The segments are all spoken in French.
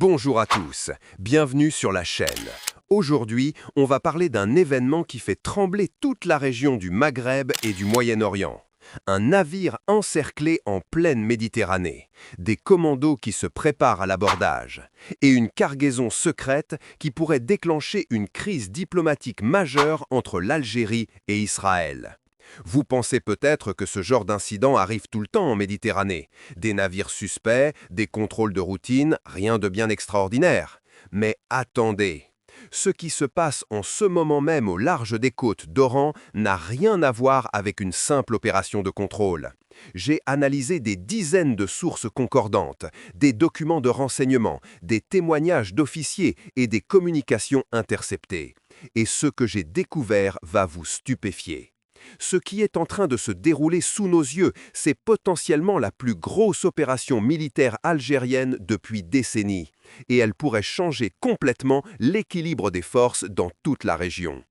Bonjour à tous, bienvenue sur la chaîne. Aujourd'hui, on va parler d'un événement qui fait trembler toute la région du Maghreb et du Moyen-Orient. Un navire encerclé en pleine Méditerranée, des commandos qui se préparent à l'abordage, et une cargaison secrète qui pourrait déclencher une crise diplomatique majeure entre l'Algérie et Israël. Vous pensez peut-être que ce genre d'incident arrive tout le temps en Méditerranée. Des navires suspects, des contrôles de routine, rien de bien extraordinaire. Mais attendez! Ce qui se passe en ce moment même au large des côtes d'Oran n'a rien à voir avec une simple opération de contrôle. J'ai analysé des dizaines de sources concordantes, des documents de renseignement, des témoignages d'officiers et des communications interceptées. Et ce que j'ai découvert va vous stupéfier. Ce qui est en train de se dérouler sous nos yeux, c'est potentiellement la plus grosse opération militaire algérienne depuis décennies, et elle pourrait changer complètement l'équilibre des forces dans toute la région.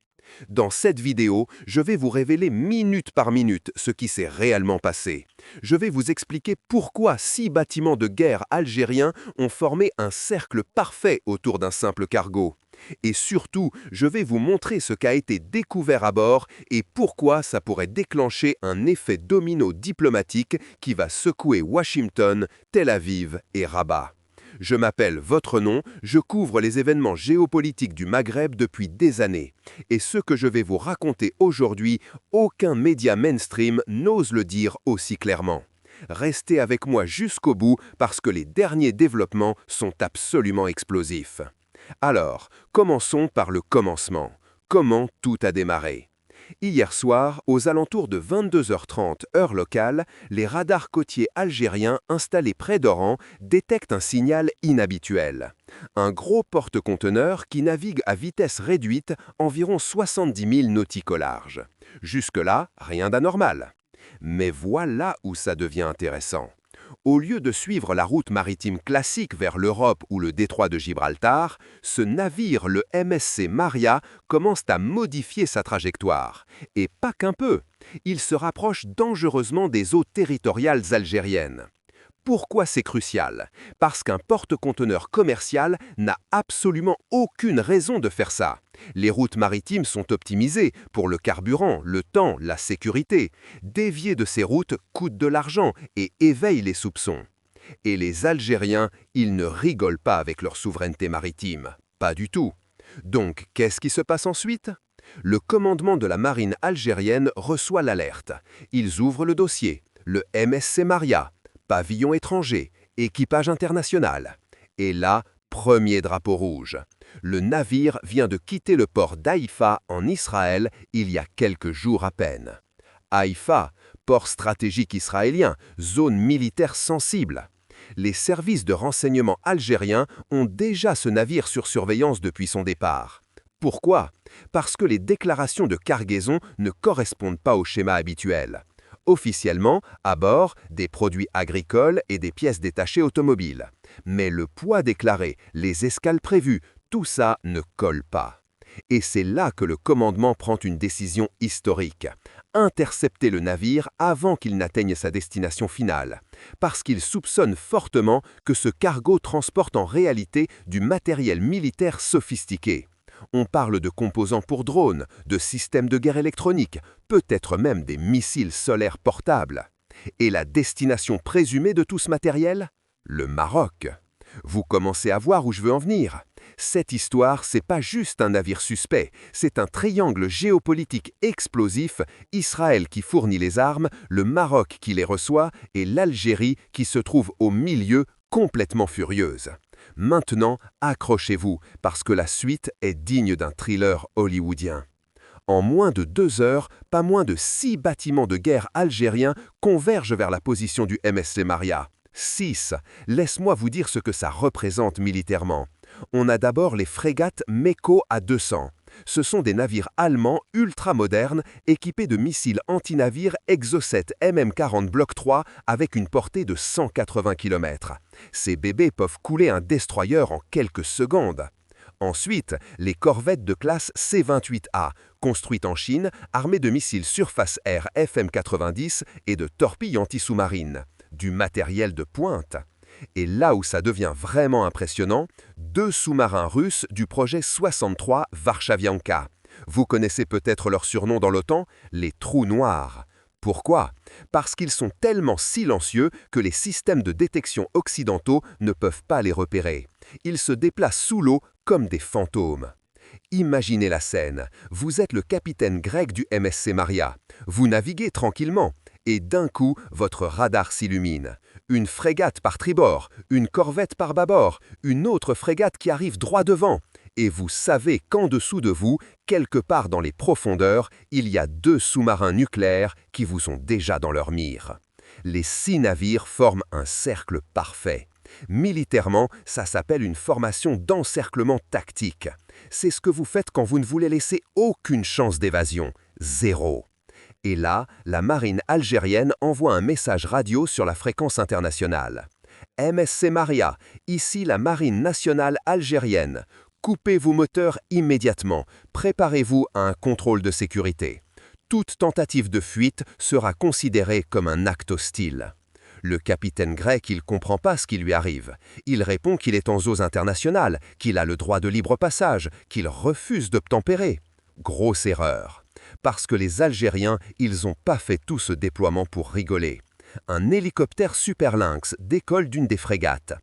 Dans cette vidéo, je vais vous révéler minute par minute ce qui s'est réellement passé. Je vais vous expliquer pourquoi 6 bâtiments de guerre algériens ont formé un cercle parfait autour d'un simple cargo. Et surtout, je vais vous montrer ce qu'a été découvert à bord et pourquoi ça pourrait déclencher un effet domino diplomatique qui va secouer Washington, Tel Aviv et Rabat. Je m'appelle Votre Nom, je couvre les événements géopolitiques du Maghreb depuis des années. Et ce que je vais vous raconter aujourd'hui, aucun média mainstream n'ose le dire aussi clairement. Restez avec moi jusqu'au bout parce que les derniers développements sont absolument explosifs. Alors, commençons par le commencement. Comment tout a démarré? Hier soir, aux alentours de 22h30 heure locale, les radars côtiers algériens installés près d'Oran détectent un signal inhabituel. Un gros porte-conteneurs qui navigue à vitesse réduite, environ 70 000 nautiques au large. Jusque-là, rien d'anormal. Mais voilà où ça devient intéressant. Au lieu de suivre la route maritime classique vers l'Europe ou le détroit de Gibraltar, ce navire, le MSC Maria, commence à modifier sa trajectoire. Et pas qu'un peu. Il se rapproche dangereusement des eaux territoriales algériennes. Pourquoi c'est crucial? Parce qu'un porte-conteneurs commercial n'a absolument aucune raison de faire ça. Les routes maritimes sont optimisées pour le carburant, le temps, la sécurité. Dévier de ces routes coûte de l'argent et éveille les soupçons. Et les Algériens, ils ne rigolent pas avec leur souveraineté maritime. Pas du tout. Donc, qu'est-ce qui se passe ensuite? Le commandement de la marine algérienne reçoit l'alerte. Ils ouvrent le dossier. Le MSC Maria. Pavillon étranger, équipage international. Et là, premier drapeau rouge. Le navire vient de quitter le port d'Haïfa en Israël il y a quelques jours à peine. Haïfa, port stratégique israélien, zone militaire sensible. Les services de renseignement algériens ont déjà ce navire sur surveillance depuis son départ. Pourquoi? Parce que les déclarations de cargaison ne correspondent pas au schéma habituel. Officiellement, à bord, des produits agricoles et des pièces détachées automobiles. Mais le poids déclaré, les escales prévues, tout ça ne colle pas. Et c'est là que le commandement prend une décision historique. Intercepter le navire avant qu'il n'atteigne sa destination finale. Parce qu'il soupçonne fortement que ce cargo transporte en réalité du matériel militaire sophistiqué. On parle de composants pour drones, de systèmes de guerre électronique, peut-être même des missiles solaires portables. Et la destination présumée de tout ce matériel? Le Maroc. Vous commencez à voir où je veux en venir. Cette histoire, c'est pas juste un navire suspect, c'est un triangle géopolitique explosif, Israël qui fournit les armes, le Maroc qui les reçoit et l'Algérie qui se trouve au milieu complètement furieuse. Maintenant, accrochez-vous, parce que la suite est digne d'un thriller hollywoodien. En moins de 2 heures, pas moins de 6 bâtiments de guerre algériens convergent vers la position du MSC Maria. 6. Laisse-moi vous dire ce que ça représente militairement. On a d'abord les frégates Meko A200. Ce sont des navires allemands ultra-modernes équipés de missiles anti-navires Exocet MM40 Block 3 avec une portée de 180 km. Ces bébés peuvent couler un destroyer en quelques secondes. Ensuite, les corvettes de classe C-28A, construites en Chine, armées de missiles surface-air FM-90 et de torpilles anti-sous-marines. Du matériel de pointe. Et là où ça devient vraiment impressionnant, 2 sous-marins russes du projet 63 Varshavianka. Vous connaissez peut-être leur surnom dans l'OTAN, les trous noirs. Pourquoi? Parce qu'ils sont tellement silencieux que les systèmes de détection occidentaux ne peuvent pas les repérer. Ils se déplacent sous l'eau comme des fantômes. Imaginez la scène. Vous êtes le capitaine grec du MSC Maria. Vous naviguez tranquillement. Et d'un coup, votre radar s'illumine. Une frégate par tribord, une corvette par bâbord, une autre frégate qui arrive droit devant. Et vous savez qu'en dessous de vous, quelque part dans les profondeurs, il y a 2 sous-marins nucléaires qui vous sont déjà dans leur mire. Les 6 navires forment un cercle parfait. Militairement, ça s'appelle une formation d'encerclement tactique. C'est ce que vous faites quand vous ne voulez laisser aucune chance d'évasion. 0. Et là, la marine algérienne envoie un message radio sur la fréquence internationale. MSC Maria, ici la marine nationale algérienne. Coupez vos moteurs immédiatement. Préparez-vous à un contrôle de sécurité. Toute tentative de fuite sera considérée comme un acte hostile. Le capitaine grec, il ne comprend pas ce qui lui arrive. Il répond qu'il est en eaux internationales, qu'il a le droit de libre passage, qu'il refuse d'obtempérer. Grosse erreur. Parce que les Algériens, ils n'ont pas fait tout ce déploiement pour rigoler. Un hélicoptère Super Lynx décolle d'une des frégates.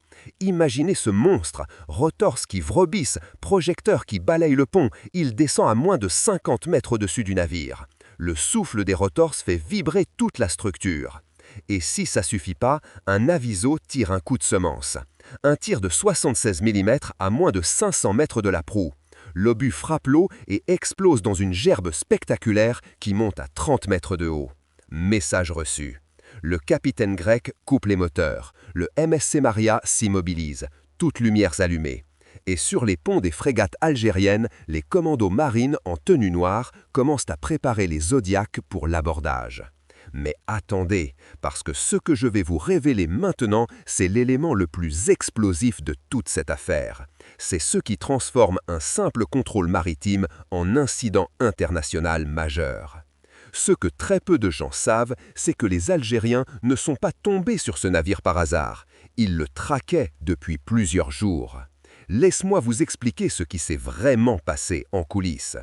Imaginez ce monstre, rotors qui vrebissent, projecteurs qui balayent le pont, il descend à moins de 50 mètres au-dessus du navire. Le souffle des rotors fait vibrer toute la structure. Et si ça suffit pas, un aviso tire un coup de semence. Un tir de 76 mm à moins de 500 mètres de la proue. L'obus frappe l'eau et explose dans une gerbe spectaculaire qui monte à 30 mètres de haut. Message reçu. Le capitaine grec coupe les moteurs. Le MSC Maria s'immobilise. Toutes lumières allumées. Et sur les ponts des frégates algériennes, les commandos marines en tenue noire commencent à préparer les Zodiacs pour l'abordage. Mais attendez, parce que ce que je vais vous révéler maintenant, c'est l'élément le plus explosif de toute cette affaire. C'est ce qui transforme un simple contrôle maritime en incident international majeur. Ce que très peu de gens savent, c'est que les Algériens ne sont pas tombés sur ce navire par hasard. Ils le traquaient depuis plusieurs jours. Laisse-moi vous expliquer ce qui s'est vraiment passé en coulisses.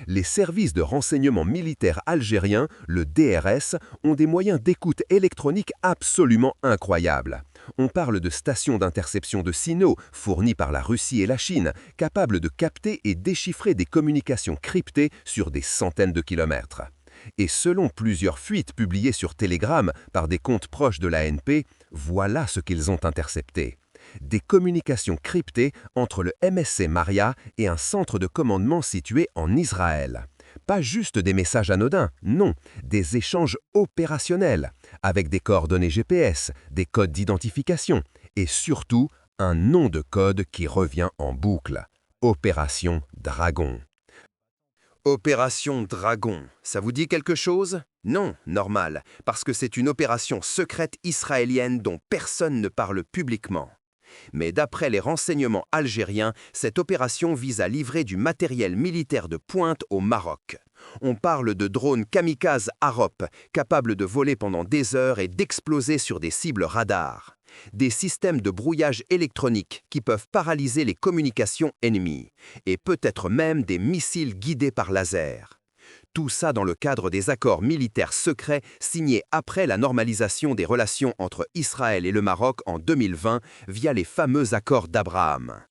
Les services de renseignement militaire algériens, le DRS, ont des moyens d'écoute électronique absolument incroyables. On parle de stations d'interception de signaux fournies par la Russie et la Chine, capables de capter et déchiffrer des communications cryptées sur des centaines de kilomètres. Et selon plusieurs fuites publiées sur Telegram par des comptes proches de l'ANP, voilà ce qu'ils ont intercepté. Des communications cryptées entre le MSC Maria et un centre de commandement situé en Israël. Pas juste des messages anodins, non, des échanges opérationnels, avec des coordonnées GPS, des codes d'identification et surtout un nom de code qui revient en boucle. Opération Dragon. Opération Dragon, ça vous dit quelque chose? Non, normal, parce que c'est une opération secrète israélienne dont personne ne parle publiquement. Mais d'après les renseignements algériens, cette opération vise à livrer du matériel militaire de pointe au Maroc. On parle de drones kamikazes Arop, capables de voler pendant des heures et d'exploser sur des cibles radars. Des systèmes de brouillage électronique qui peuvent paralyser les communications ennemies, et peut-être même des missiles guidés par laser. Tout ça dans le cadre des accords militaires secrets signés après la normalisation des relations entre Israël et le Maroc en 2020 via les fameux accords d'Abraham.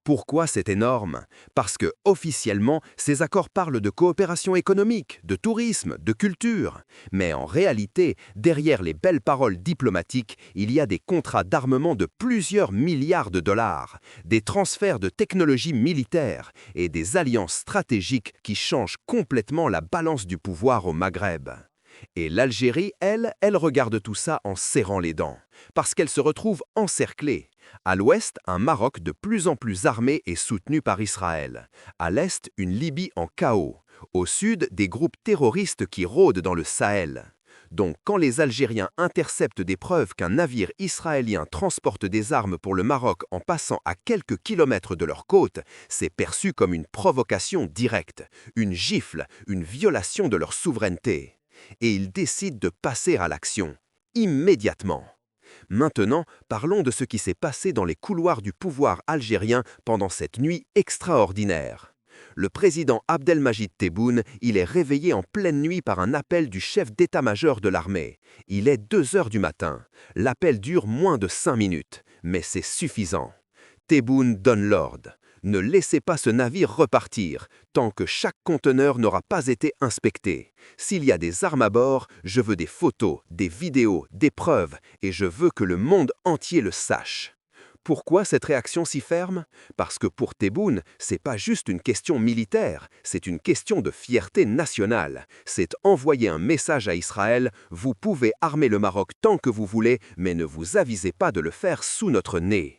Pourquoi c'est énorme? Parce que, officiellement, ces accords parlent de coopération économique, de tourisme, de culture. Mais en réalité, derrière les belles paroles diplomatiques, il y a des contrats d'armement de plusieurs milliards de dollars, des transferts de technologies militaires et des alliances stratégiques qui changent complètement la balance du pouvoir au Maghreb. Et l'Algérie, elle regarde tout ça en serrant les dents, parce qu'elle se retrouve encerclée. À l'ouest, un Maroc de plus en plus armé et soutenu par Israël. À l'est, une Libye en chaos. Au sud, des groupes terroristes qui rôdent dans le Sahel. Donc, quand les Algériens interceptent des preuves qu'un navire israélien transporte des armes pour le Maroc en passant à quelques kilomètres de leur côte, c'est perçu comme une provocation directe, une gifle, une violation de leur souveraineté. Et ils décident de passer à l'action, immédiatement. Maintenant, parlons de ce qui s'est passé dans les couloirs du pouvoir algérien pendant cette nuit extraordinaire. Le président Abdelmajid Tebboune, il est réveillé en pleine nuit par un appel du chef d'état-major de l'armée. Il est 2 heures du matin. L'appel dure moins de 5 minutes, mais c'est suffisant. Tebboune donne l'ordre. Ne laissez pas ce navire repartir, tant que chaque conteneur n'aura pas été inspecté. S'il y a des armes à bord, je veux des photos, des vidéos, des preuves, et je veux que le monde entier le sache. Pourquoi cette réaction si ferme? Parce que pour Tebboune, c'est pas juste une question militaire, c'est une question de fierté nationale. C'est envoyer un message à Israël, vous pouvez armer le Maroc tant que vous voulez, mais ne vous avisez pas de le faire sous notre nez.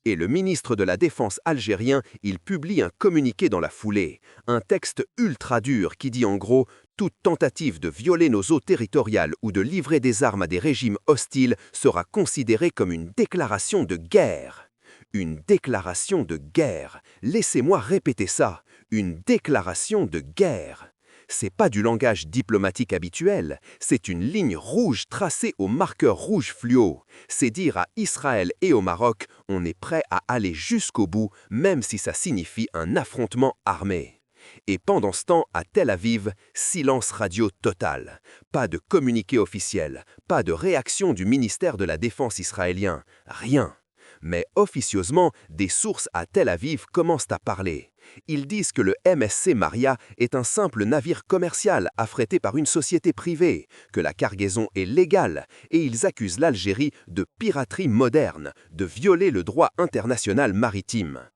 Et le ministre de la Défense algérien, il publie un communiqué dans la foulée, un texte ultra dur qui dit en gros « Toute tentative de violer nos eaux territoriales ou de livrer des armes à des régimes hostiles sera considérée comme une déclaration de guerre. » Une déclaration de guerre. Laissez-moi répéter ça. Une déclaration de guerre. C'est pas du langage diplomatique habituel, c'est une ligne rouge tracée au marqueur rouge fluo. C'est dire à Israël et au Maroc, on est prêt à aller jusqu'au bout, même si ça signifie un affrontement armé. Et pendant ce temps, à Tel Aviv, silence radio total. Pas de communiqué officiel, pas de réaction du ministère de la Défense israélien, rien. Mais officieusement, des sources à Tel Aviv commencent à parler. Ils disent que le MSC Maria est un simple navire commercial affrété par une société privée, que la cargaison est légale, et ils accusent l'Algérie de piraterie moderne, de violer le droit international maritime.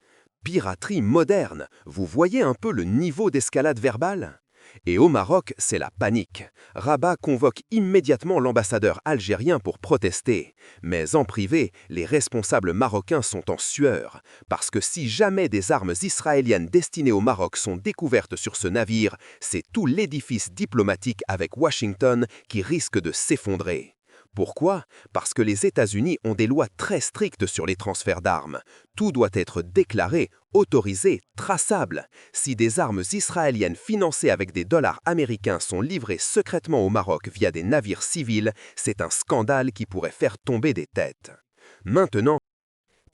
Piraterie moderne, vous voyez un peu le niveau d'escalade verbale ? Et au Maroc, c'est la panique. Rabat convoque immédiatement l'ambassadeur algérien pour protester. Mais en privé, les responsables marocains sont en sueur. Parce que si jamais des armes israéliennes destinées au Maroc sont découvertes sur ce navire, c'est tout l'édifice diplomatique avec Washington qui risque de s'effondrer. Pourquoi? Parce que les États-Unis ont des lois très strictes sur les transferts d'armes. Tout doit être déclaré, autorisé, traçable. Si des armes israéliennes financées avec des dollars américains sont livrées secrètement au Maroc via des navires civils, c'est un scandale qui pourrait faire tomber des têtes. Maintenant,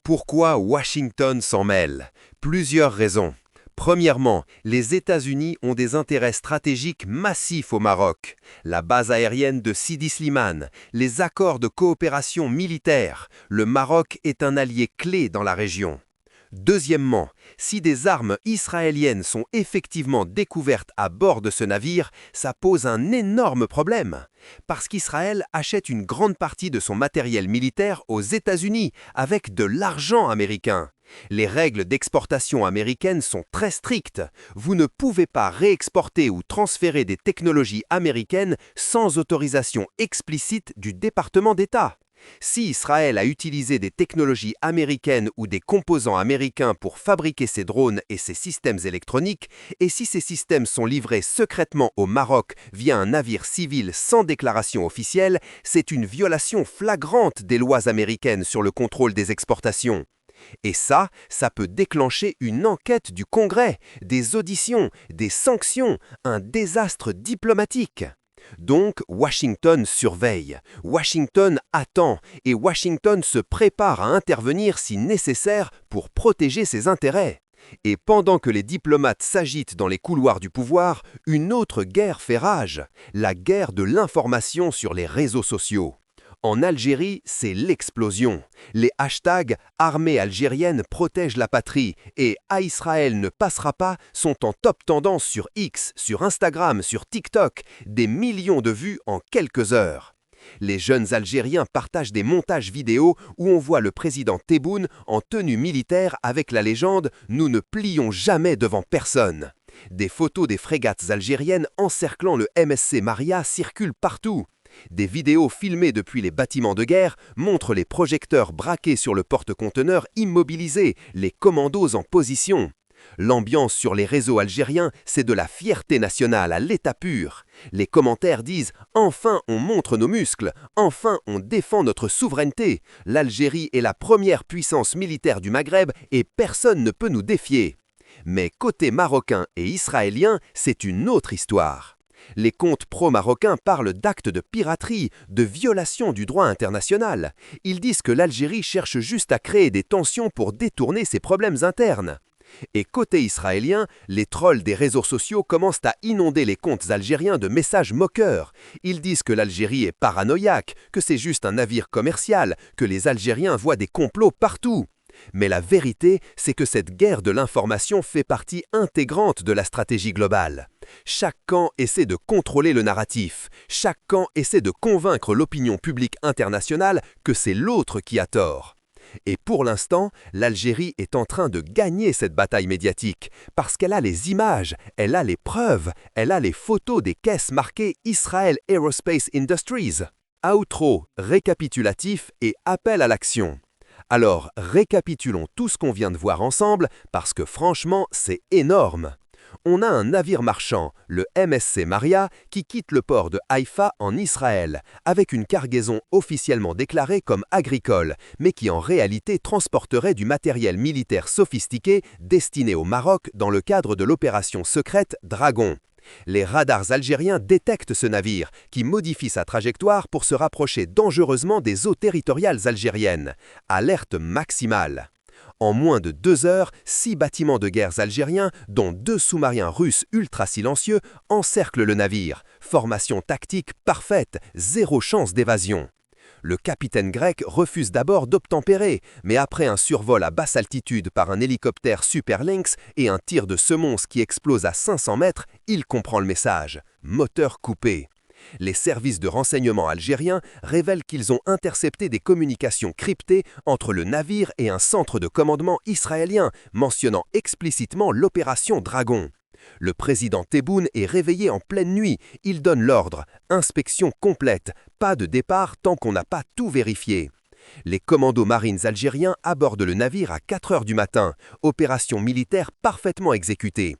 pourquoi Washington s'en mêle? Plusieurs raisons. Premièrement, les États-Unis ont des intérêts stratégiques massifs au Maroc. La base aérienne de Sidi Slimane, les accords de coopération militaire. Le Maroc est un allié clé dans la région. Deuxièmement, si des armes israéliennes sont effectivement découvertes à bord de ce navire, ça pose un énorme problème. Parce qu'Israël achète une grande partie de son matériel militaire aux États-Unis avec de l'argent américain. Les règles d'exportation américaines sont très strictes. Vous ne pouvez pas réexporter ou transférer des technologies américaines sans autorisation explicite du département d'État. Si Israël a utilisé des technologies américaines ou des composants américains pour fabriquer ses drones et ses systèmes électroniques, et si ces systèmes sont livrés secrètement au Maroc via un navire civil sans déclaration officielle, c'est une violation flagrante des lois américaines sur le contrôle des exportations. Et ça peut déclencher une enquête du Congrès, des auditions, des sanctions, un désastre diplomatique. Donc, Washington surveille, Washington attend et Washington se prépare à intervenir si nécessaire pour protéger ses intérêts. Et pendant que les diplomates s'agitent dans les couloirs du pouvoir, une autre guerre fait rage, la guerre de l'information sur les réseaux sociaux. En Algérie, c'est l'explosion. Les hashtags « Armée algérienne protège la patrie » et « À Israël ne passera pas » sont en top tendance sur X, sur Instagram, sur TikTok, des millions de vues en quelques heures. Les jeunes Algériens partagent des montages vidéo où on voit le président Tebboune en tenue militaire avec la légende « Nous ne plions jamais devant personne ». Des photos des frégates algériennes encerclant le MSC Maria circulent partout. Des vidéos filmées depuis les bâtiments de guerre montrent les projecteurs braqués sur le porte-conteneurs immobilisés, les commandos en position. L'ambiance sur les réseaux algériens, c'est de la fierté nationale à l'état pur. Les commentaires disent « Enfin on montre nos muscles, enfin on défend notre souveraineté. L'Algérie est la première puissance militaire du Maghreb et personne ne peut nous défier. » Mais côté marocain et israélien, c'est une autre histoire. Les comptes pro-marocains parlent d'actes de piraterie, de violation du droit international. Ils disent que l'Algérie cherche juste à créer des tensions pour détourner ses problèmes internes. Et côté israélien, les trolls des réseaux sociaux commencent à inonder les comptes algériens de messages moqueurs. Ils disent que l'Algérie est paranoïaque, que c'est juste un navire commercial, que les Algériens voient des complots partout. Mais la vérité, c'est que cette guerre de l'information fait partie intégrante de la stratégie globale. Chaque camp essaie de contrôler le narratif. Chaque camp essaie de convaincre l'opinion publique internationale que c'est l'autre qui a tort. Et pour l'instant, l'Algérie est en train de gagner cette bataille médiatique parce qu'elle a les images, elle a les preuves, elle a les photos des caisses marquées Israel Aerospace Industries. Outro, récapitulatif et appel à l'action. Alors, récapitulons tout ce qu'on vient de voir ensemble parce que franchement, c'est énorme. On a un navire marchand, le MSC Maria, qui quitte le port de Haïfa en Israël, avec une cargaison officiellement déclarée comme agricole, mais qui en réalité transporterait du matériel militaire sophistiqué destiné au Maroc dans le cadre de l'opération secrète Dragon. Les radars algériens détectent ce navire, qui modifie sa trajectoire pour se rapprocher dangereusement des eaux territoriales algériennes. Alerte maximale. En moins de 2 heures, 6 bâtiments de guerre algériens, dont 2 sous-marins russes ultra silencieux, encerclent le navire. Formation tactique parfaite, 0 chance d'évasion. Le capitaine grec refuse d'abord d'obtempérer, mais après un survol à basse altitude par un hélicoptère Super Lynx et un tir de semonce qui explose à 500 mètres, il comprend le message. Moteur coupé. Les services de renseignement algériens révèlent qu'ils ont intercepté des communications cryptées entre le navire et un centre de commandement israélien, mentionnant explicitement l'opération Dragon. Le président Tebboune est réveillé en pleine nuit. Il donne l'ordre. Inspection complète. Pas de départ tant qu'on n'a pas tout vérifié. Les commandos marines algériens abordent le navire à 4 heures du matin. Opération militaire parfaitement exécutée.